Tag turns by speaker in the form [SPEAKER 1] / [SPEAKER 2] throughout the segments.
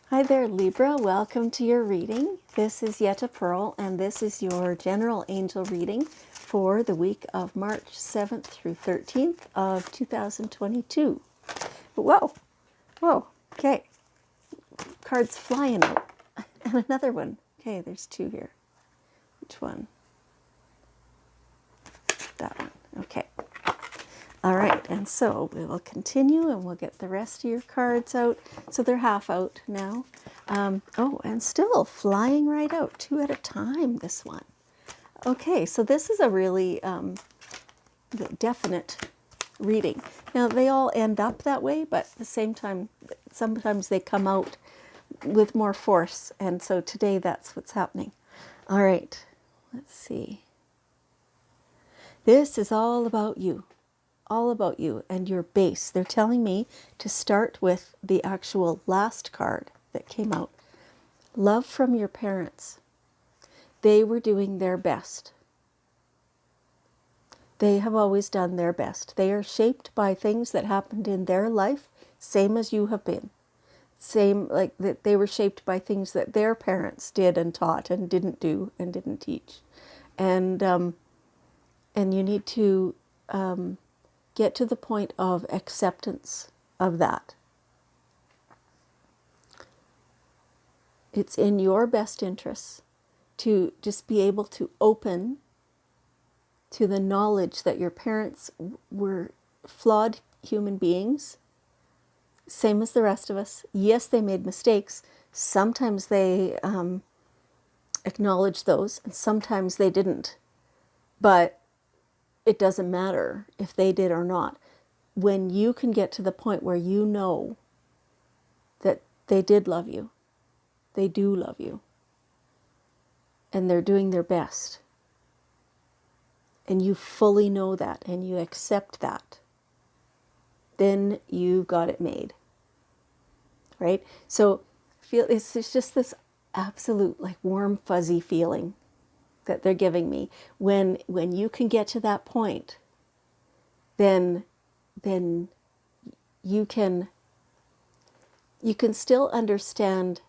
[SPEAKER 1] Hi there, Libra. Welcome to your reading. This is Yetta Pearl, and this is your general angel reading for the week of March 7th through 13th of 2022. Whoa, whoa, okay. Cards flying out. And another one. Okay, there's two here. Which one? That one. Okay. All right, and so we will continue and we'll get the rest of your cards out. So they're half out now. Oh, and still flying right out, two at a time, this one. Okay, so this is a really definite reading. Now, they all end up that way, but at the same time, sometimes they come out with more force. And so today that's what's happening. All right, let's see. This is all about you. All about you and your base. They're telling me to start with the actual last card that came out. Love from your parents. They were doing their best. They have always done their best. They are shaped by things that happened in their life, same as you have been. Same, like that they were shaped by things that their parents did and taught and didn't do and didn't teach. And you need to get to the point of acceptance of that. It's in your best interests to just be able to open to the knowledge that your parents were flawed human beings, same as the rest of us. Yes, they made mistakes. Sometimes they acknowledged those, and sometimes they didn't. But it doesn't matter if they did or not. When you can get to the point where you know that they did love you, they do love you, and they're doing their best, and you fully know that and you accept that, then you got it made, right? So feel it's just this absolute like warm fuzzy feeling that they're giving me. When you can get to that point, then you can still understand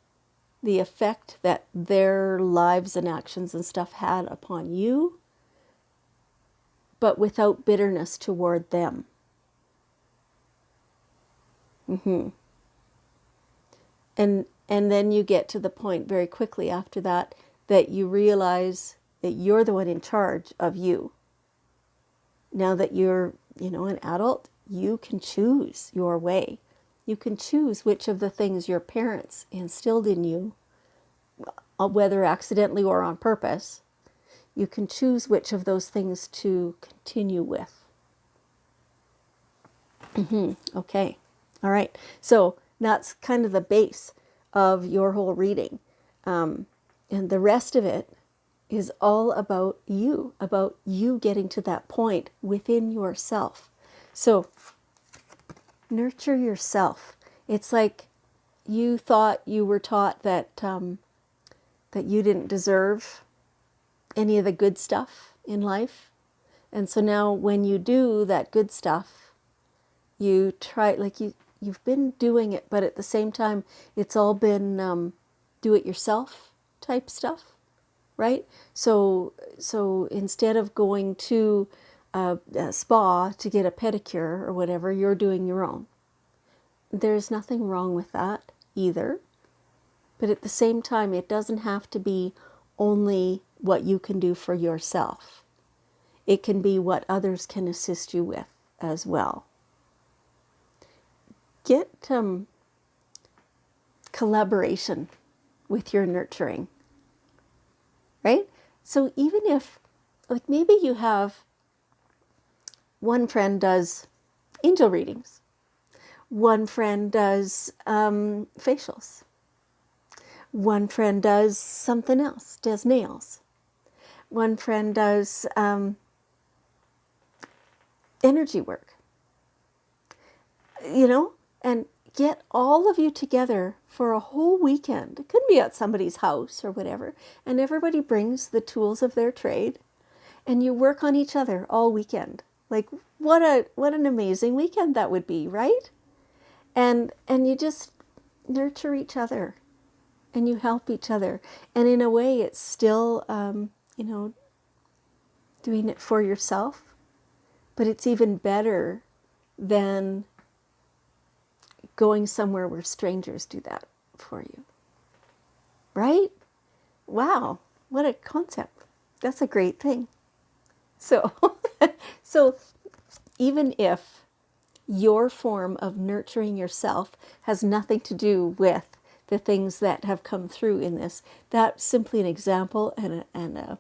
[SPEAKER 1] the effect that their lives and actions and stuff had upon you, but without bitterness toward them. And then you get to the point very quickly after that that you realize that you're the one in charge of you. Now that you're, an adult, you can choose your way. You can choose which of the things your parents instilled in you, whether accidentally or on purpose. You can choose which of those things to continue with. Okay. All right. So that's kind of the base of your whole reading. And the rest of it is all about you getting to that point within yourself. So nurture yourself. It's like you thought you were taught that that you didn't deserve any of the good stuff in life. And so now when you do that good stuff, you try, like you've been doing it, but at the same time, it's all been do-it-yourself type stuff, right? So instead of going to a spa to get a pedicure or whatever, you're doing your own. There's nothing wrong with that either. But at the same time, it doesn't have to be only what you can do for yourself. It can be what others can assist you with as well. Get collaboration with your nurturing, right? So even if, like, maybe you have one friend does angel readings, one friend does facials, one friend does something else, does nails, one friend does energy work, and get all of you together for a whole weekend. It could be at somebody's house or whatever, and everybody brings the tools of their trade, and you work on each other all weekend. Like, what an amazing weekend that would be, right? And you just nurture each other and you help each other. And in a way, it's still, you know, doing it for yourself, but it's even better than going somewhere where strangers do that for you. Right? Wow, what a concept. That's a great thing. So, so even if your form of nurturing yourself has nothing to do with the things that have come through in this, that's simply an example and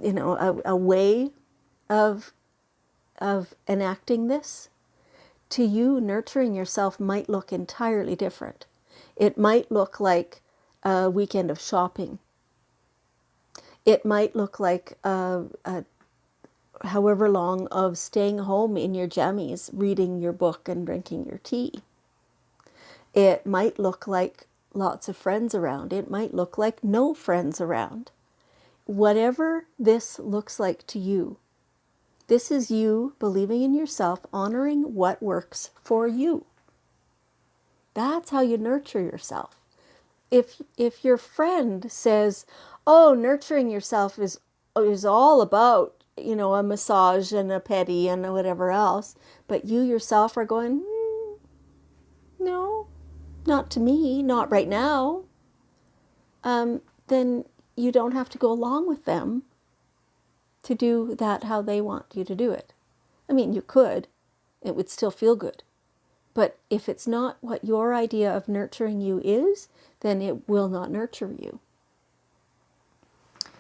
[SPEAKER 1] you know, a way of enacting this. To you, nurturing yourself might look entirely different. It might look like a weekend of shopping. It might look like however long of staying home in your jammies, reading your book and drinking your tea. It might look like lots of friends around. It might look like no friends around. Whatever this looks like to you, this is you believing in yourself, honoring what works for you. That's how you nurture yourself. If your friend says, "Oh, nurturing yourself is all about, you know, a massage and a pedi and whatever else," but you yourself are going, "No, not to me, not right now," then you don't have to go along with them to do that how they want you to do it. I mean, you could. It would still feel good. But if it's not what your idea of nurturing you is, then it will not nurture you.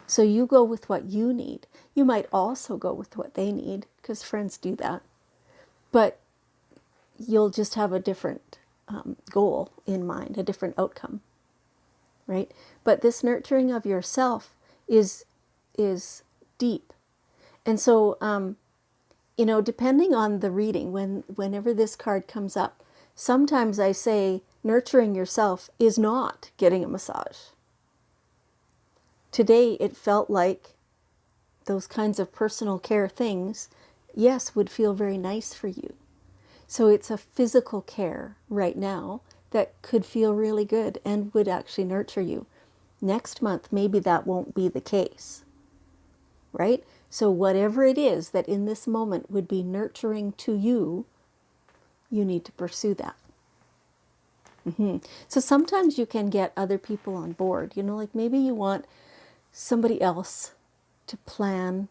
[SPEAKER 1] So you go with what you need. You might also go with what they need, because friends do that. But you'll just have a different goal in mind, a different outcome, right? But this nurturing of yourself is deep. And so, you know, depending on the reading, whenever this card comes up, sometimes I say nurturing yourself is not getting a massage. Today, it felt like those kinds of personal care things, yes, would feel very nice for you. So it's a physical care right now that could feel really good and would actually nurture you. Next month, maybe that won't be the case, right? So whatever it is that in this moment would be nurturing to you, you need to pursue that. So sometimes you can get other people on board. You know, like maybe you want somebody else to plan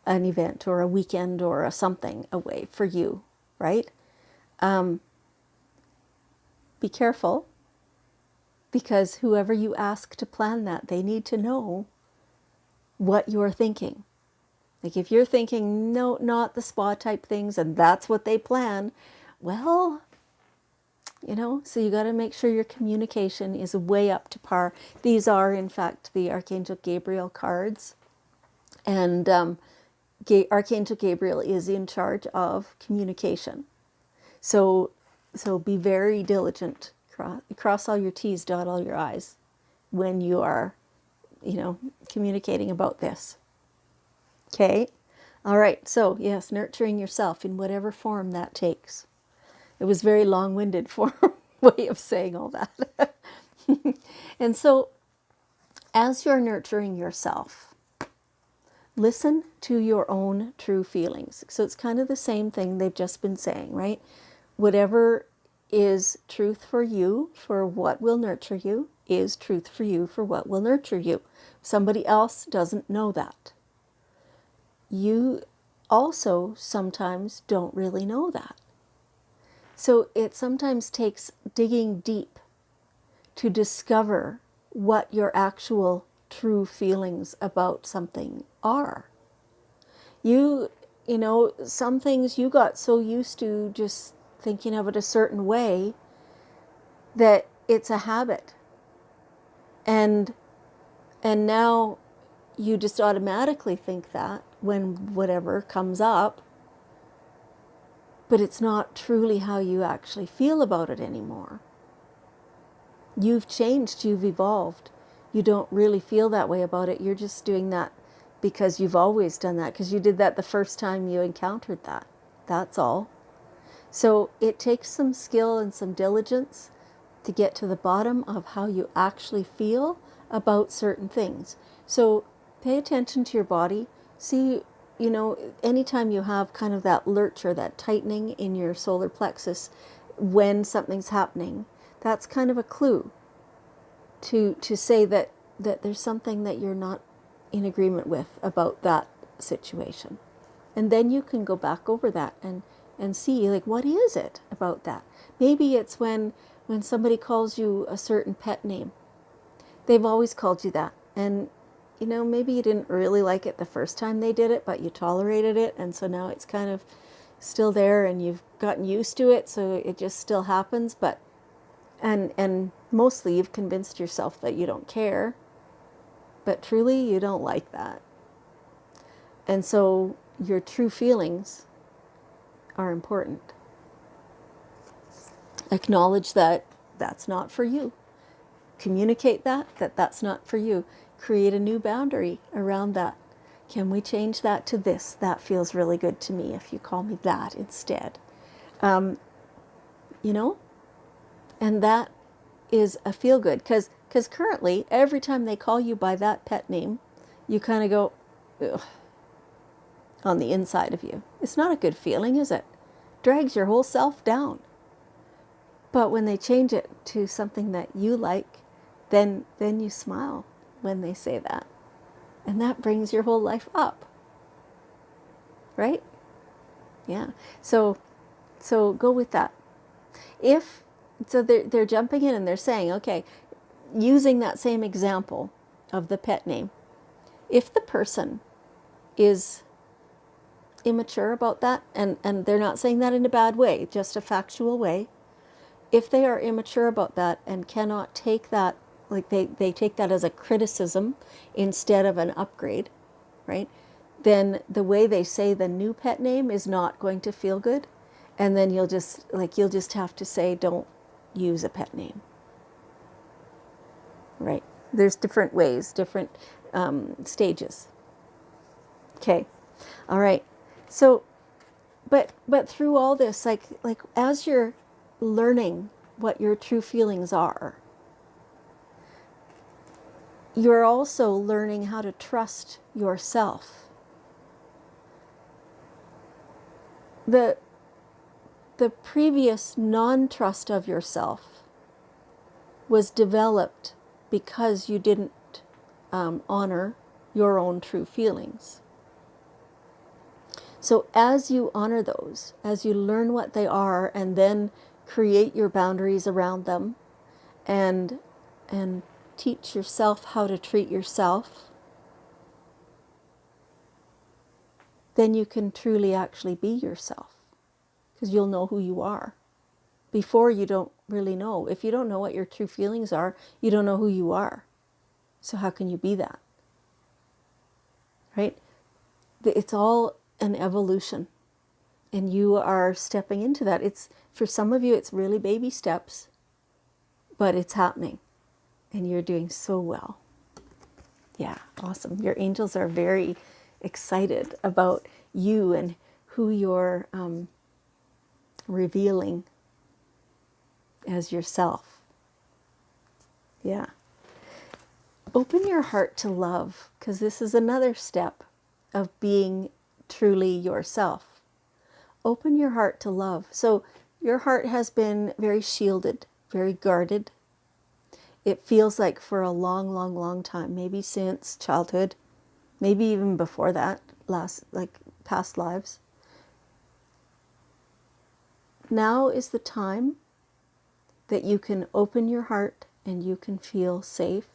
[SPEAKER 1] an event or a weekend or a something away for you, right? Be careful, because whoever you ask to plan that, they need to know what you're thinking. Like if you're thinking, no, not the spa type things, and that's what they plan, well, you know, so you got to make sure your communication is way up to par. These are, in fact, the Archangel Gabriel cards. And Archangel Gabriel is in charge of communication. So be very diligent. Cross all your T's, dot all your I's when you are, you know, communicating about this. Okay? All right. So, yes, nurturing yourself in whatever form that takes. It was very long-winded for way of saying all that. And so, as you're nurturing yourself, listen to your own true feelings. So it's kind of the same thing they've just been saying, right? Whatever is truth for you, for what will nurture you, is truth for you, for what will nurture you. Somebody else doesn't know that. You also sometimes don't really know that. So it sometimes takes digging deep to discover what your actual true feelings about something are. You know, some things you got so used to just thinking of it a certain way that it's a habit. And now you just automatically think that when whatever comes up, but it's not truly how you actually feel about it anymore. You've changed, you've evolved. You don't really feel that way about it. You're just doing that because you've always done that, because you did that the first time you encountered that. That's all. So it takes some skill and some diligence to get to the bottom of how you actually feel about certain things. So pay attention to your body. See, anytime you have kind of that lurch or that tightening in your solar plexus when something's happening, that's kind of a clue to say that there's something that you're not in agreement with about that situation. And then you can go back over that and see, like, what is it about that? Maybe it's when somebody calls you a certain pet name. They've always called you that. And, maybe you didn't really like it the first time they did it, but you tolerated it. And so now it's kind of still there and you've gotten used to it. So it just still happens. But, and mostly you've convinced yourself that you don't care. But truly you don't like that. And so your true feelings are important. Acknowledge that that's not for you. Communicate that that's not for you. Create a new boundary around that. Can we change that to this? That feels really good to me if you call me that instead. And that is a feel good, because currently every time they call you by that pet name, you kind of go, ugh, on the inside of you. It's not a good feeling, is it? Drags your whole self down. But when they change it to something that you like, then you smile when they say that. And that brings your whole life up. Right? Yeah. So go with that. So they're jumping in and they're saying, okay, using that same example of the pet name, if the person is immature about that, and they're not saying that in a bad way, just a factual way, if they are immature about that and cannot take that, like they take that as a criticism instead of an upgrade, right? Then the way they say the new pet name is not going to feel good. And then you'll just have to say, don't use a pet name. Right? There's different ways, different stages. Okay. All right. So, but through all this, like as you're learning what your true feelings are, you're also learning how to trust yourself. The previous non-trust of yourself was developed because you didn't honor your own true feelings. So as you honor those, as you learn what they are and then create your boundaries around them and teach yourself how to treat yourself, then you can truly actually be yourself, because you'll know who you are. Before, you don't really know. If you don't know what your true feelings are, you don't know who you are. So how can you be that? Right? It's all an evolution. And you are stepping into that. It's, for some of you, it's really baby steps, but it's happening. And you're doing so well. Yeah, awesome. Your angels are very excited about you and who you're revealing as yourself. Yeah. Open your heart to love, because this is another step of being truly yourself. Open your heart to love. So your heart has been very shielded, very guarded. It feels like for a long, long, long time, maybe since childhood, maybe even before that, past lives. Now is the time that you can open your heart and you can feel safe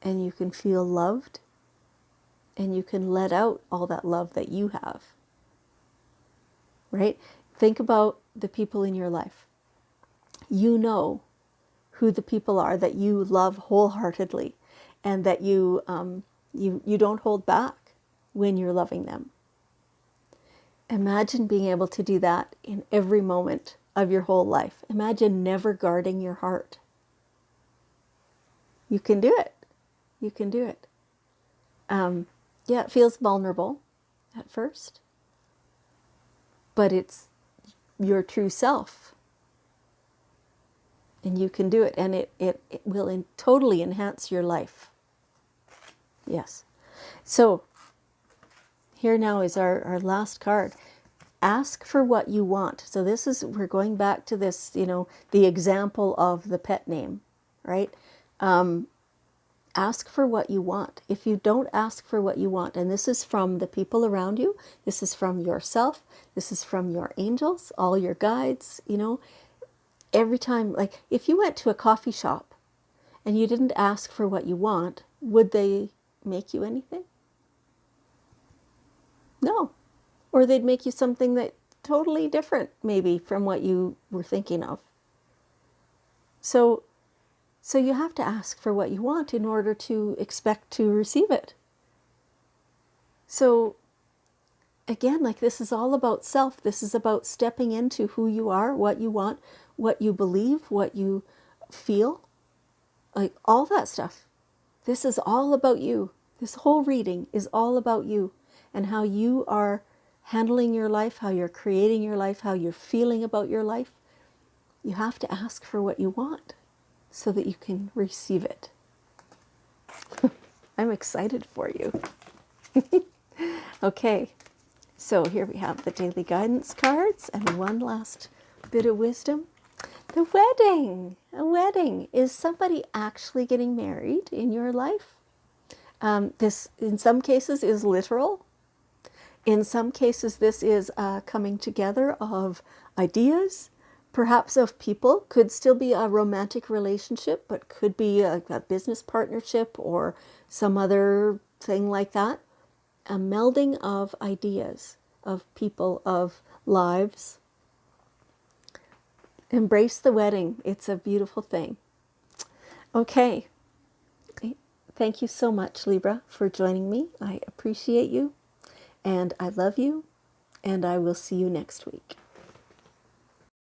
[SPEAKER 1] and you can feel loved and you can let out all that love that you have. Right? Think about the people in your life. You know who the people are that you love wholeheartedly and that you don't hold back when you're loving them. Imagine being able to do that in every moment of your whole life. Imagine never guarding your heart. You can do it. You can do it. Yeah, it feels vulnerable at first, but it's your true self. And you can do it, and it will totally enhance your life. Yes. So here now is our last card. Ask for what you want. So this is, we're going back to this, the example of the pet name, right? Ask for what you want. If you don't ask for what you want, and this is from the people around you, this is from yourself, this is from your angels, all your guides, every time, like if you went to a coffee shop and you didn't ask for what you want, would they make you anything? No. Or they'd make you something that totally different, maybe, from what you were thinking of. So you have to ask for what you want in order to expect to receive it. So again, like, this is all about self. This is about stepping into who you are, what you want, what you believe, what you feel, like all that stuff. This is all about you. This whole reading is all about you and how you are handling your life, how you're creating your life, how you're feeling about your life. You have to ask for what you want so that you can receive it. I'm excited for you. Okay, so here we have the daily guidance cards and one last bit of wisdom. The wedding. A wedding. Is somebody actually getting married in your life? This, in some cases, is literal. In some cases, this is a coming together of ideas, perhaps of people. Could still be a romantic relationship, but could be a business partnership or some other thing like that. A melding of ideas, of people, of lives. Embrace the wedding. It's a beautiful thing. Okay. Thank you so much, Libra, for joining me. I appreciate you, and I love you, and I will see you next week.